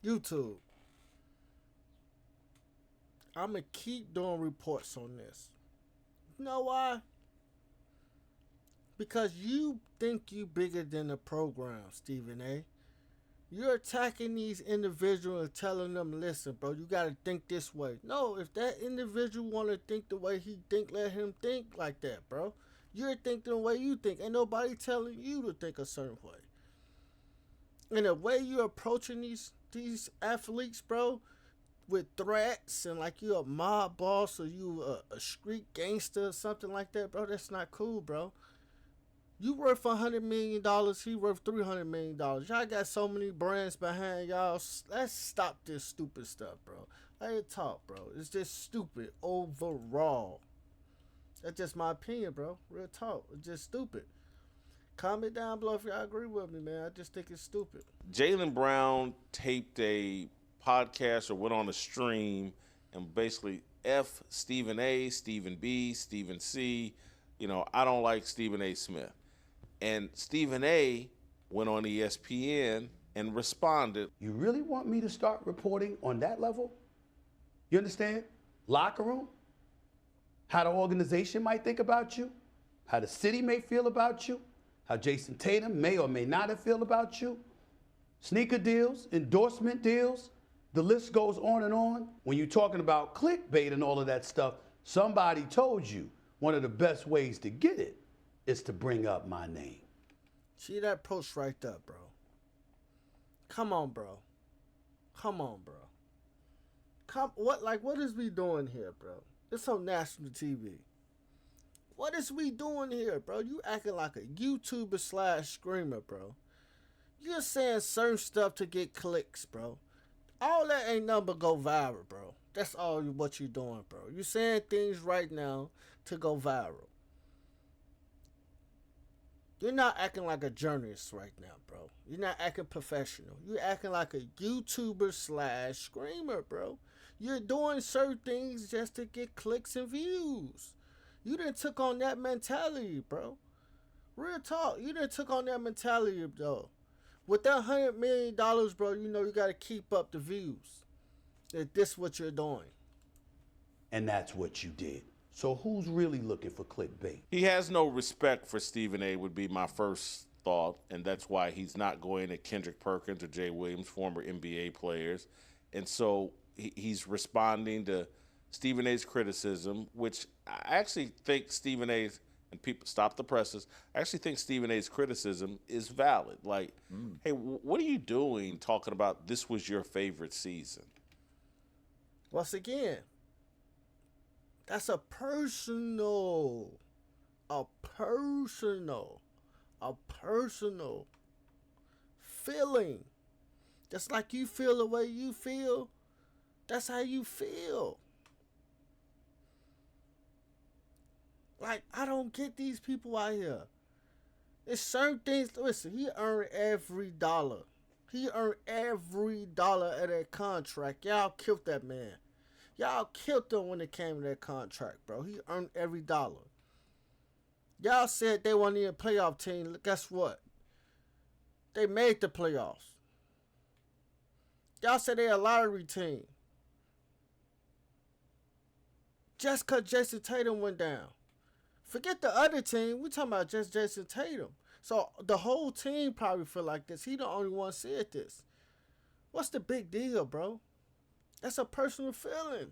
YouTube. I'm going to keep doing reports on this. You know why? Because you think you bigger than the program, Stephen A. You're attacking these individuals and telling them, listen, bro, you got to think this way. No, if that individual want to think the way he think, let him think like that, bro. You're thinking the way you think. Ain't nobody telling you to think a certain way. And the way you're approaching these athletes, bro, with threats and like you a mob boss or you a street gangster or something like that, bro, that's not cool, bro. You worth $100 million, he worth $300 million. Y'all got so many brands behind y'all. Let's stop this stupid stuff, bro. Let it talk, bro. It's just stupid overall. That's just my opinion, bro. Real talk. It's just stupid. Comment down below if y'all agree with me, man. I just think it's stupid. Jaylen Brown taped a podcast or went on a stream and basically F Stephen A, Stephen B, Stephen C. You know, I don't like Stephen A. Smith. And Stephen A. went on ESPN and responded. You really want me to start reporting on that level? You understand? Locker room? How the organization might think about you? How the city may feel about you? How Jason Tatum may or may not have feel about you? Sneaker deals, endorsement deals, the list goes on and on. When you're talking about clickbait and all of that stuff, somebody told you one of the best ways to get it is to bring up my name. See that post right there, bro. Come on, bro. Come on, bro. What is we doing here, bro? It's on national TV. What is we doing here, bro? You acting like a YouTuber / screamer, bro. You're saying certain stuff to get clicks, bro. All that ain't nothing but go viral, bro. That's all what you're doing, bro. You're saying things right now to go viral. You're not acting like a journalist right now, bro. You're not acting professional. You're acting like a YouTuber / screamer, bro. You're doing certain things just to get clicks and views. You done took on that mentality, bro. Real talk. You done took on that mentality, though. With that $100 million, bro, you know you got to keep up the views. That this what you're doing. And that's what you did. So who's really looking for clickbait? He has no respect for Stephen A. would be my first thought, and that's why he's not going at Kendrick Perkins or Jay Williams, former NBA players. And so he's responding to Stephen A.'s criticism, which I actually think Stephen A.'s, and people stop the presses, I actually think Stephen A.'s criticism is valid. Like, hey, what are you doing talking about this was your favorite season? Once again, that's a personal feeling. Just like you feel the way you feel, that's how you feel. Like, I don't get these people out here. It's certain things. Listen, he earned every dollar. He earned every dollar of that contract. Y'all killed that man. Y'all killed him when it came to that contract, bro. He earned every dollar. Y'all said they weren't even a playoff team. Guess what? They made the playoffs. Y'all said they a lottery team. Just because Jason Tatum went down. Forget the other team. We talking about just Jason Tatum. So the whole team probably feel like this. He the only one said this. What's the big deal, bro? That's a personal feeling.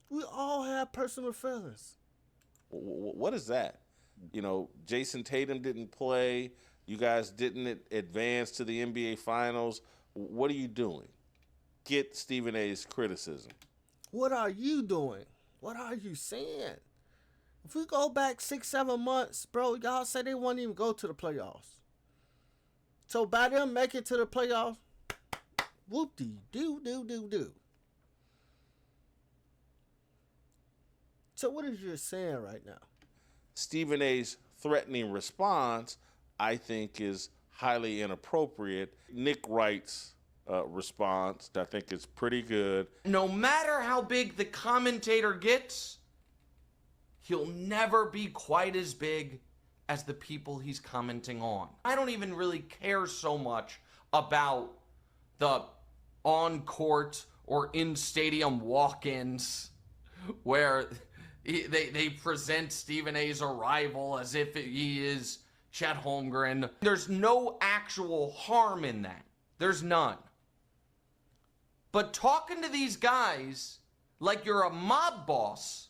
We all have personal feelings. What is that? You know, Jason Tatum didn't play. You guys didn't advance to the NBA Finals. What are you doing? Get Stephen A.'s criticism. What are you doing? What are you saying? If we go back 6-7 months, bro, y'all said they won't even go to the playoffs. So by them making it to the playoffs, whoop-de-doo. So what is you saying right now? Stephen A.'s threatening response, I think, is highly inappropriate. Nick Wright's response, I think, is pretty good. No matter how big the commentator gets, he'll never be quite as big as the people he's commenting on. I don't even really care so much about the on court or in stadium walk-ins where they present Stephen A's arrival as if he is Chet Holmgren. There's no actual harm in that. There's none. But talking to these guys like you're a mob boss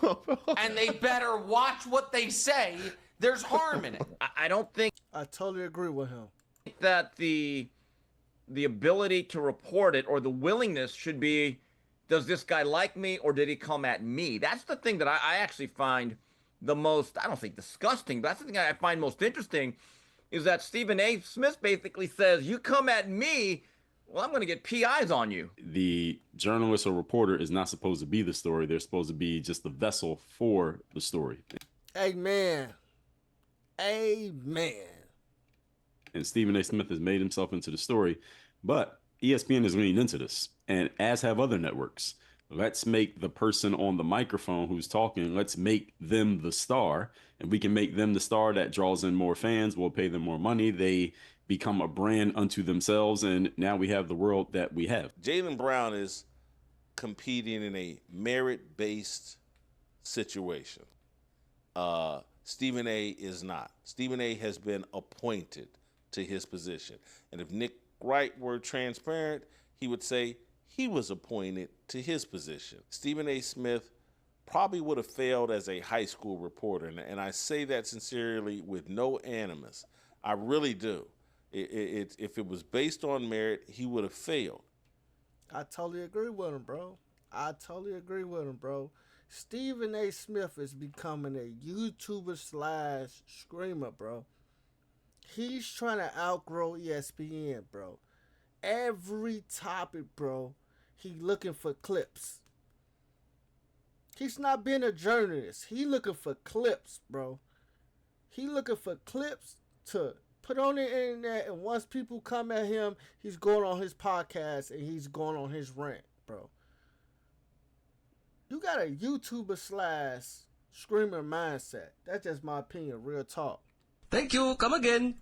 and they better watch what they say, there's harm in it. I don't think I totally agree with him. that the ability to report it or the willingness should be, does this guy like me or did he come at me? That's the thing that I actually find the most, I don't think disgusting, but that's the thing I find most interesting, is that Stephen A. Smith basically says, you come at me, well, I'm going to get PIs on you. The journalist or reporter is not supposed to be the story. They're supposed to be just the vessel for the story. Amen. Amen. And Stephen A. Smith has made himself into the story, but ESPN is leaning into this, and as have other networks. Let's make the person on the microphone who's talking, let's make them the star, and we can make them the star that draws in more fans. We'll pay them more money. They become a brand unto themselves, and now we have the world that we have. Jaylen Brown is competing in a merit-based situation. Stephen A. is not. Stephen A. has been appointed to his position. And if Nick Wright were transparent, he would say he was appointed to his position. Stephen A. Smith probably would have failed as a high school reporter. And I say that sincerely with no animus. I really do. If it was based on merit, he would have failed. I totally agree with him, bro. I totally agree with him, bro. Stephen A. Smith is becoming a YouTuber / screamer, bro. He's trying to outgrow ESPN, bro. Every topic, bro, he looking for clips. He's not being a journalist. He looking for clips, bro. He looking for clips to put on the internet, and once people come at him, he's going on his podcast and he's going on his rant, bro. You got a YouTuber / screamer mindset. That's just my opinion, real talk. Thank you. Come again.